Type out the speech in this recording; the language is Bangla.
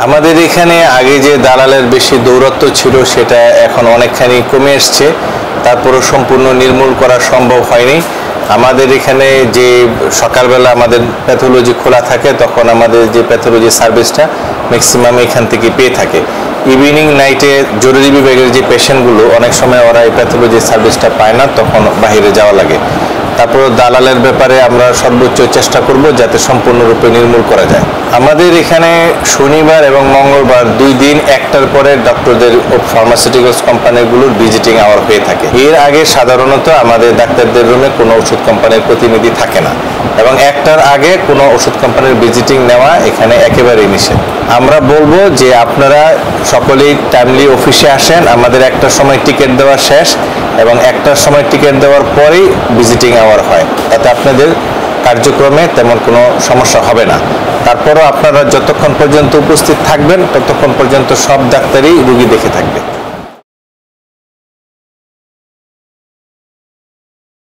আমাদের এখানে আগে যে দালালের বেশি দৌরাত্ম্য ছিল সেটা এখন অনেকখানি কমে এসছে, তারপরও সম্পূর্ণ নির্মূল করা সম্ভব হয়নি। আমাদের এখানে যে সকালবেলা আমাদের প্যাথোলজি খোলা থাকে, তখন আমাদের যে প্যাথোলজি সার্ভিসটা ম্যাক্সিমাম এখান থেকে পেয়ে থাকে। ইভিনিং নাইটে জরুরি বিভাগের যে পেশেন্টগুলো অনেক সময় ওরা এই প্যাথোলজি সার্ভিসটা পায় না, তখন বাইরে যাওয়া লাগে। তারপর দালালের ব্যাপারে আমরা সর্বোচ্চ চেষ্টা করব যাতে সম্পূর্ণরূপে নির্মূল করা যায়। আমাদের এখানে শনিবার এবং মঙ্গলবার 2 দিন 1টার পরে ডক্টরদের ও ফার্মাসিউটিক্যালস কোম্পানিগুলোর ভিজিটিং আওয়ার হয়ে থাকে। এর আগে সাধারণত আমাদের ডাক্তারদের রুমে কোনো ওষুধ কোম্পানির প্রতিনিধি থাকে না, এবং 1টার আগে কোনো ওষুধ কোম্পানির ভিজিটিং নেওয়া এখানে একেবারেই নিষেধ। আমরা বলবো যে আপনারা সকলেই টাইমলি অফিসে আসেন। আমাদের 1টার সময় টিকিট দেওয়া শেষ এবং 1টার সময় টিকিট দেওয়ার পরেই ভিজিটিং আওয়ার হয়, তাতে আপনাদের কার্যক্রমে তেমন কোনো সমস্যা হবে না। তারপরও আপনারা যতক্ষণ পর্যন্ত উপস্থিত থাকবেন ততক্ষণ পর্যন্ত সব ডাক্তারই রোগী দেখে থাকবে।